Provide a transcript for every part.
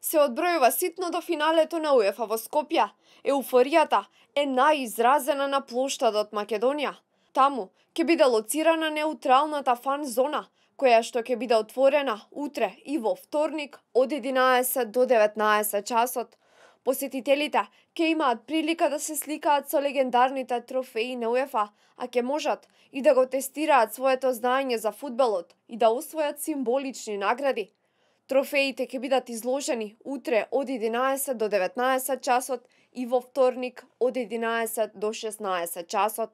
Се одбројува ситно до финалето на УЕФА во Скопје. Еуфоријата е најизразена на плоштадот Македонија. Таму ќе биде лоцирана неутралната фан зона, која што ќе биде отворена утре и во вторник од 11 до 19 часот. Посетителите ќе имаат прилика да се сликаат со легендарните трофеи на УЕФА, а ќе можат и да го тестираат своето знаење за фудбалот и да освојат символични награди. Трофеите ќе бидат изложени утре од 11 до 19 часот и во вторник од 11 до 16 часот.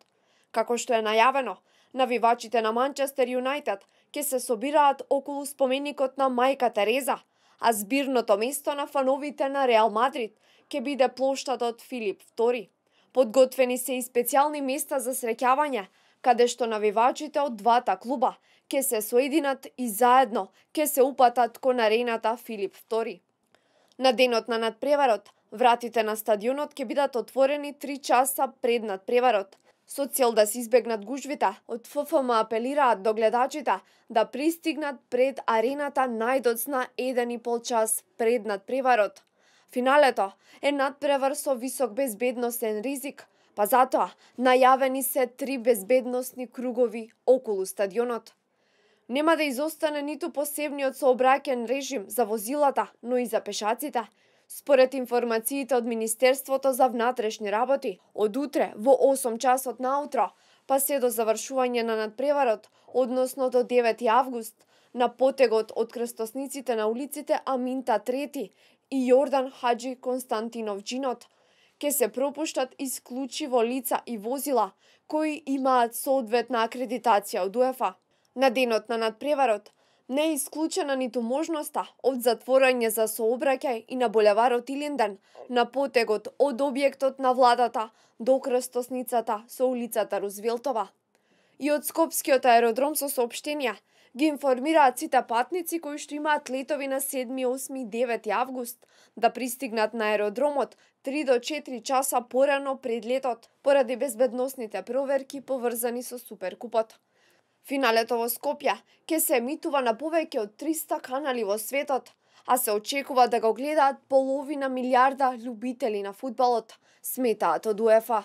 Како што е најавено, навивачите на Манчестер Юнајтед ќе се собираат околу споменикот на Мајка Тереза, а збирното место на фановите на Реал Мадрид ќе биде плоштадот Филип II. Подготвени се и специјални места за среќавање, каде што навивачите од двата клуба ќе се соединат и заедно ќе се упатат кон арената Филип II. На денот на надпреварот, вратите на стадионот ќе бидат отворени 3 часа пред надпреварот. Со цел да се избегнат гужвите, од ФФМ апелираат до гледачите да пристигнат пред арената најдоцна 1,5 час пред надпреварот. Финалето е надпревар со висок безбедносен ризик, па затоа најавени се 3 безбедносни кругови околу стадионот. Нема да изостане ниту посебниот сообраќаен режим за возилата, но и за пешаците. Според информациите од Министерството за внатрешни работи, од утре во 8 часот наутро, па се до завршување на надпреварот, односно до 9 август, на потегот од крстосниците на улиците Аминта III и Јордан Хаџи Константинов Џинот, ќе се пропуштат исклучиво лица и возила кои имаат соодветна акредитација од УЕФА. На денот на надпреварот не е исклучена ниту можноста од затворање за сообраќај и на булеварот Илинден, на потегот од објектот на владата до крстосницата со улицата Рузвелтова. И од Скопскиот аеродром со соопштение ги информираат сите патници кои што имаат летови на 7, 8 и 9 август да пристигнат на аеродромот 3 до 4 часа порано пред летот, поради безбедносните проверки поврзани со Суперкупот. Финалето во Скопје ќе се емитува на повеќе од 300 канали во светот, а се очекува да го гледаат половина милиарда љубители на фудбалот, сметаат од УЕФА.